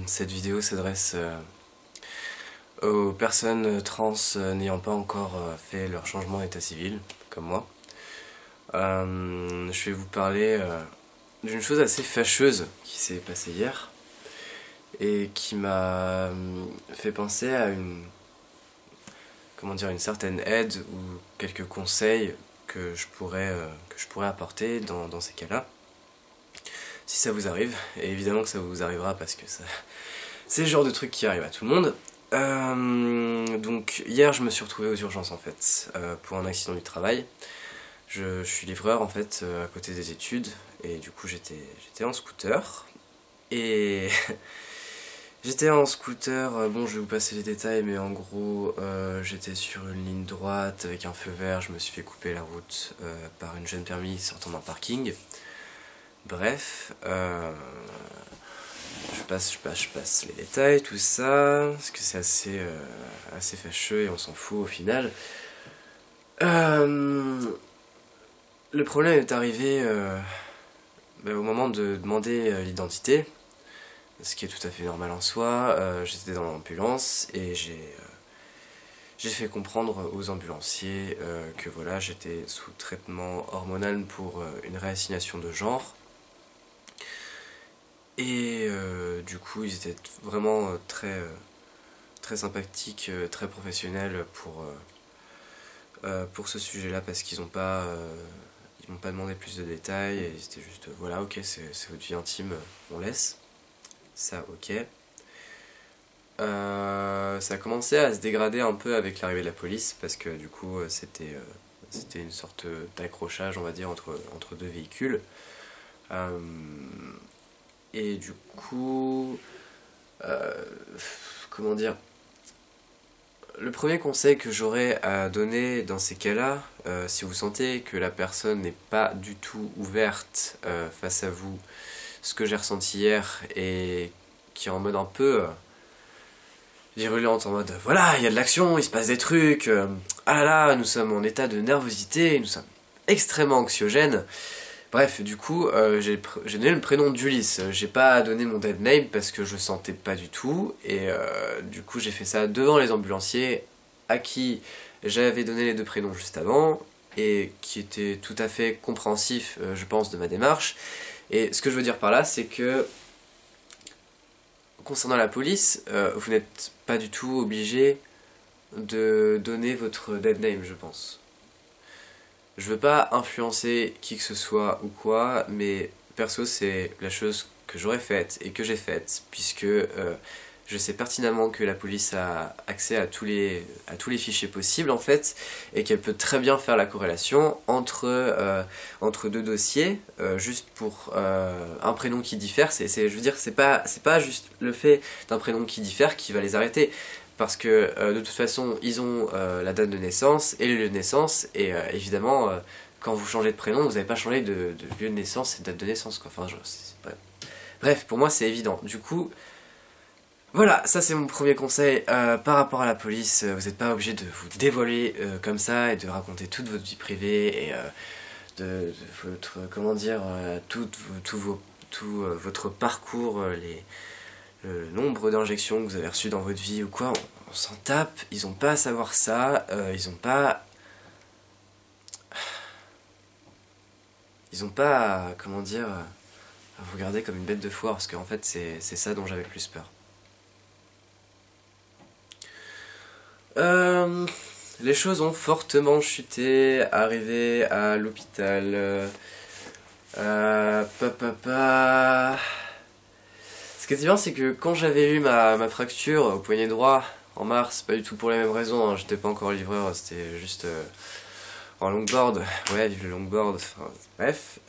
Cette vidéo s'adresse aux personnes trans n'ayant pas encore fait leur changement d'état civil, comme moi. Je vais vous parler d'une chose assez fâcheuse qui s'est passée hier et qui m'a fait penser à une certaine aide ou quelques conseils que je pourrais apporter dans ces cas-là. Si ça vous arrive, et évidemment que ça vous arrivera parce que c'est le genre de truc qui arrive à tout le monde. Donc hier je me suis retrouvé aux urgences en fait, pour un accident du travail. Je suis livreur en fait, à côté des études, et du coup j'étais en scooter. Et j'étais en scooter, bon je vais vous passer les détails, mais en gros j'étais sur une ligne droite avec un feu vert, je me suis fait couper la route par une jeune permis sortant d'un parking. Bref, je passe les détails, tout ça, parce que c'est assez fâcheux et on s'en fout au final. Le problème est arrivé au moment de demander l'identité, ce qui est tout à fait normal en soi. J'étais dans l'ambulance et j'ai fait comprendre aux ambulanciers que voilà, j'étais sous traitement hormonal pour une réassignation de genre. Et du coup ils étaient vraiment très sympathiques, très professionnels pour ce sujet là, parce qu'ils m'ont pas demandé plus de détails, et c'était juste voilà, ok, c'est votre vie intime, on laisse ça, ok. Ça a commencé à se dégrader un peu avec l'arrivée de la police, parce que du coup c'était une sorte d'accrochage, on va dire, entre deux véhicules. Et du coup, comment dire, le premier conseil que j'aurais à donner dans ces cas-là, si vous sentez que la personne n'est pas du tout ouverte face à vous, ce que j'ai ressenti hier, et qui est en mode un peu virulente, en mode voilà, il y a de l'action, il se passe des trucs, ah là là, nous sommes en état de nervosité, nous sommes extrêmement anxiogènes. Bref, du coup, j'ai donné le prénom d'Ulysse. J'ai pas donné mon dead name parce que je sentais pas du tout. Et du coup, j'ai fait ça devant les ambulanciers à qui j'avais donné les deux prénoms juste avant et qui étaient tout à fait compréhensifs, je pense, de ma démarche. Et ce que je veux dire par là, c'est que concernant la police, vous n'êtes pas du tout obligé de donner votre dead name, je pense. Je veux pas influencer qui que ce soit ou quoi, mais perso c'est la chose que j'aurais faite et que j'ai faite, puisque je sais pertinemment que la police a accès à tous les fichiers possibles en fait, et qu'elle peut très bien faire la corrélation entre deux dossiers, juste pour un prénom qui diffère. Je veux dire, c'est pas juste le fait d'un prénom qui diffère qui va les arrêter. Parce que de toute façon, ils ont la date de naissance et le lieu de naissance, et évidemment, quand vous changez de prénom, vous n'avez pas changé de lieu de naissance et de date de naissance, quoi. Enfin, bref, pour moi, c'est évident. Du coup, voilà, ça c'est mon premier conseil par rapport à la police. Vous n'êtes pas obligé de vous dévoiler comme ça et de raconter toute votre vie privée et de votre, comment dire, tout votre parcours, le nombre d'injections que vous avez reçues dans votre vie ou quoi, on s'en tape, ils ont pas à savoir ça, ils ont pas à, comment dire, à vous regarder comme une bête de foire, parce qu'en fait c'est ça dont j'avais le plus peur. Les choses ont fortement chuté, arrivé à l'hôpital, Ce qui est bien, c'est que quand j'avais eu ma fracture au poignet droit en mars, pas du tout pour les mêmes raisons, hein, j'étais pas encore livreur, c'était juste en longboard, ouais, vive le longboard, enfin, bref,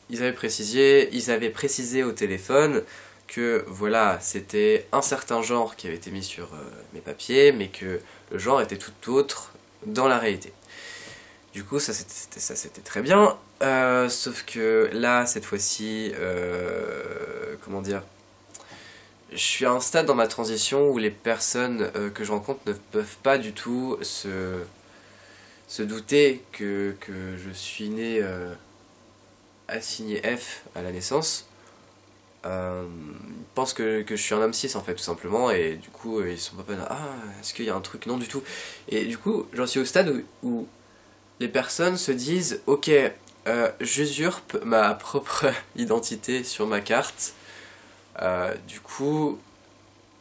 ils avaient précisé au téléphone que voilà, c'était un certain genre qui avait été mis sur mes papiers, mais que le genre était tout autre dans la réalité. Du coup, ça c'était très bien, sauf que là, cette fois-ci, comment dire, je suis à un stade dans ma transition où les personnes que je rencontre ne peuvent pas du tout se douter que je suis né assigné F à la naissance. ils pensent que je suis un homme cis en fait tout simplement, et du coup ils sont pas ah est-ce qu'il y a un truc, non du tout, et du coup j'en suis au stade où les personnes se disent ok, j'usurpe ma propre identité sur ma carte, du coup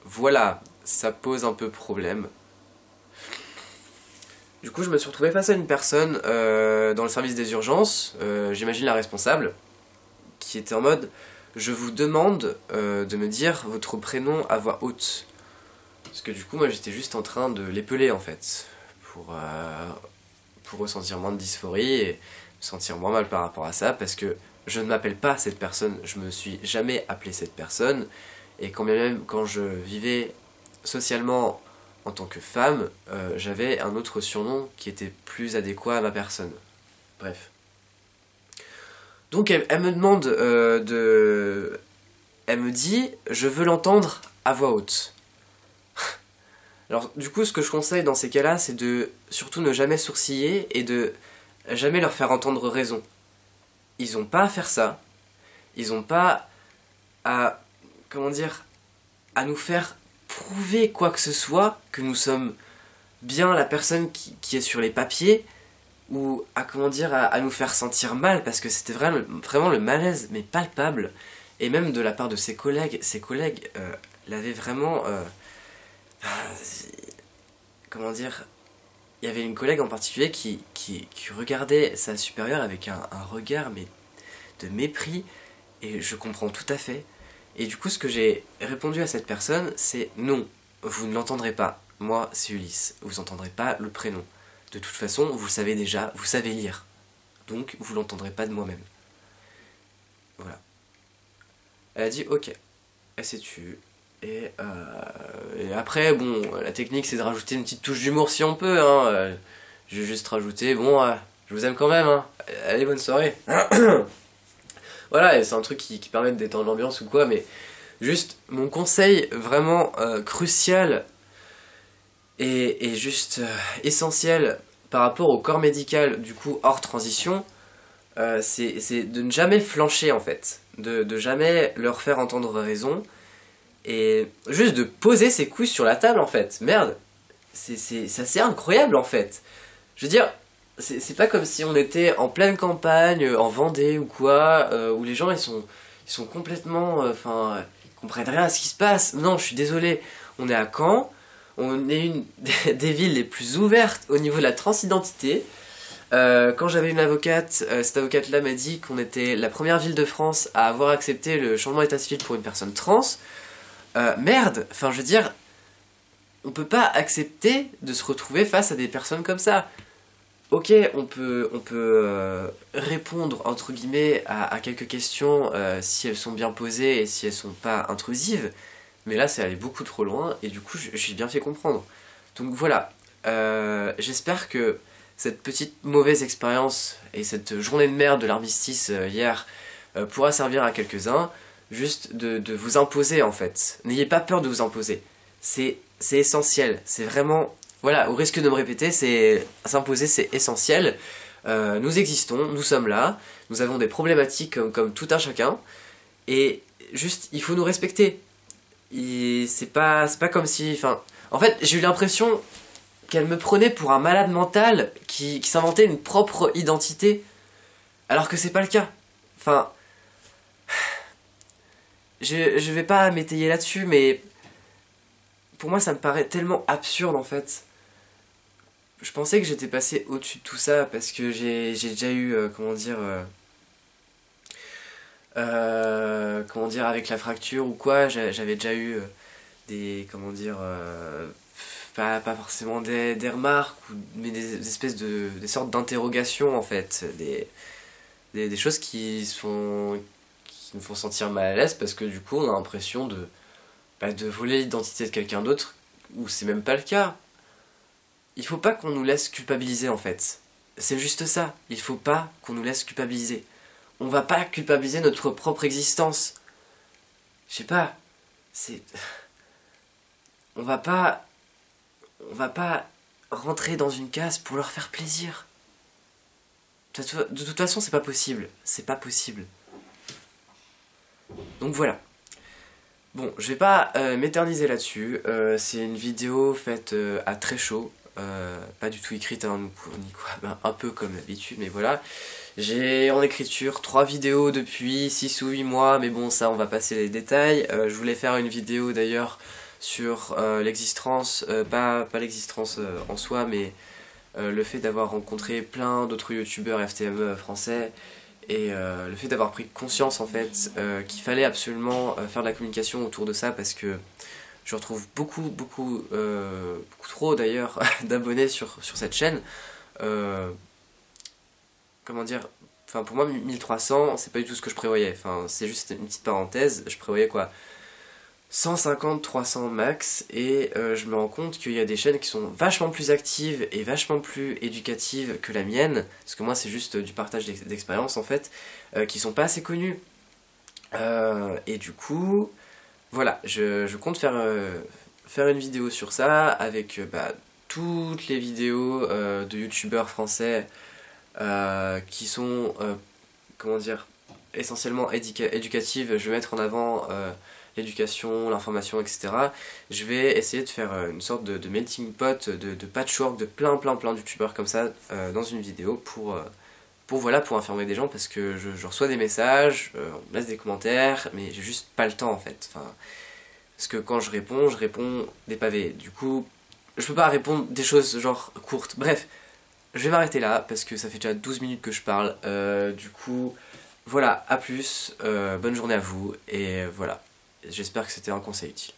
voilà, ça pose un peu problème. Du coup je me suis retrouvé face à une personne dans le service des urgences, j'imagine la responsable, qui était en mode je vous demande de me dire votre prénom à voix haute. Parce que du coup moi j'étais juste en train de l'épeler en fait, pour ressentir moins de dysphorie et me sentir moins mal par rapport à ça, parce que je ne m'appelle pas cette personne, je me suis jamais appelé cette personne, et quand bien même quand je vivais socialement en tant que femme, j'avais un autre surnom qui était plus adéquat à ma personne. Bref. Donc elle me demande Elle me dit « Je veux l'entendre à voix haute ». Alors du coup ce que je conseille dans ces cas-là, c'est de surtout ne jamais sourciller et de jamais leur faire entendre raison. Ils ont pas à faire ça. Ils ont pas à, comment dire, à nous faire prouver quoi que ce soit, que nous sommes bien la personne qui est sur les papiers, ou à, comment dire, à nous faire sentir mal, parce que c'était vraiment le malaise, mais palpable, et même de la part de ses collègues l'avaient vraiment... comment dire, il y avait une collègue en particulier qui regardait sa supérieure avec un regard mais de mépris, et je comprends tout à fait. Et du coup ce que j'ai répondu à cette personne, c'est non, vous ne l'entendrez pas, moi c'est Ulysse, vous n'entendrez pas le prénom. De toute façon, vous le savez déjà, vous savez lire. Donc, vous l'entendrez pas de moi-même. Voilà. Elle a dit ok. Elle s'est tue. Et après, bon, la technique c'est de rajouter une petite touche d'humour si on peut. Hein. Je vais juste rajouter, bon, je vous aime quand même. Hein. Allez, bonne soirée. Voilà, et c'est un truc qui permet de détendre l'ambiance ou quoi, mais juste mon conseil vraiment crucial et juste essentiel par rapport au corps médical, du coup hors transition, c'est de ne jamais flancher en fait, de jamais leur faire entendre raison, et juste de poser ses couilles sur la table en fait. Merde, c'est incroyable en fait. Je veux dire, c'est pas comme si on était en pleine campagne, en Vendée ou quoi, où les gens ils sont complètement, enfin, ils comprennent rien à ce qui se passe. Non, je suis désolé, on est à Caen. On est une des villes les plus ouvertes au niveau de la transidentité. Quand j'avais une avocate, cette avocate-là m'a dit qu'on était la première ville de France à avoir accepté le changement d'état civil pour une personne trans. Merde, enfin je veux dire, on peut pas accepter de se retrouver face à des personnes comme ça. Ok, on peut répondre entre guillemets à quelques questions si elles sont bien posées et si elles sont pas intrusives. Mais là, c'est allé beaucoup trop loin, et du coup, j'ai bien fait comprendre. Donc voilà, j'espère que cette petite mauvaise expérience et cette journée de merde de l'armistice hier pourra servir à quelques-uns, juste de vous imposer en fait. N'ayez pas peur de vous imposer. C'est essentiel, c'est vraiment... Voilà, au risque de me répéter, s'imposer c'est essentiel. Nous existons, nous sommes là, nous avons des problématiques comme tout un chacun, et juste, il faut nous respecter. C'est pas comme si... Enfin, en fait, j'ai eu l'impression qu'elle me prenait pour un malade mental qui s'inventait une propre identité, alors que c'est pas le cas. Enfin... Je vais pas m'étayer là-dessus, mais... Pour moi, ça me paraît tellement absurde, en fait. Je pensais que j'étais passé au-dessus de tout ça, parce que j'ai déjà eu, comment dire, avec la fracture ou quoi, j'avais déjà eu des, comment dire, pas forcément des remarques, mais des espèces des sortes d'interrogations en fait, des choses qui nous font sentir mal à l'aise, parce que du coup on a l'impression de voler l'identité de quelqu'un d'autre, ou c'est même pas le cas. Il faut pas qu'on nous laisse culpabiliser en fait. C'est juste ça, il faut pas qu'on nous laisse culpabiliser. On va pas culpabiliser notre propre existence. Je sais pas, c'est... On va pas rentrer dans une case pour leur faire plaisir. De toute façon, c'est pas possible. C'est pas possible. Donc voilà. Bon, je vais pas m'éterniser là-dessus, c'est une vidéo faite à très chaud, pas du tout écrite hein, ni quoi, ben, un peu comme d'habitude, mais voilà. J'ai en écriture 3 vidéos depuis 6 ou 8 mois, mais bon ça on va passer les détails. Je voulais faire une vidéo d'ailleurs sur l'existence, pas l'existence en soi, mais le fait d'avoir rencontré plein d'autres youtubeurs FTME français, et le fait d'avoir pris conscience en fait qu'il fallait absolument faire de la communication autour de ça, parce que je retrouve beaucoup trop d'ailleurs d'abonnés sur cette chaîne. Comment dire, enfin pour moi 1300 c'est pas du tout ce que je prévoyais, enfin c'est juste une petite parenthèse, je prévoyais quoi 150-300 max, et je me rends compte qu'il y a des chaînes qui sont vachement plus actives et vachement plus éducatives que la mienne, parce que moi c'est juste du partage d'expérience en fait, qui sont pas assez connues. Et du coup, voilà, je compte faire une vidéo sur ça, avec bah, toutes les vidéos de youtubeurs français qui sont, comment dire, essentiellement éducatives. Je vais mettre en avant l'éducation, l'information, etc. Je vais essayer de faire une sorte de melting pot, de patchwork de plein de youtubeurs comme ça dans une vidéo voilà, pour informer des gens, parce que je reçois des messages, on me laisse des commentaires, mais j'ai juste pas le temps en fait. Enfin, parce que quand je réponds des pavés. Du coup, je peux pas répondre des choses genre courtes. Bref, je vais m'arrêter là parce que ça fait déjà 12 minutes que je parle. Du coup, voilà, à plus, bonne journée à vous, et voilà. J'espère que c'était un conseil utile.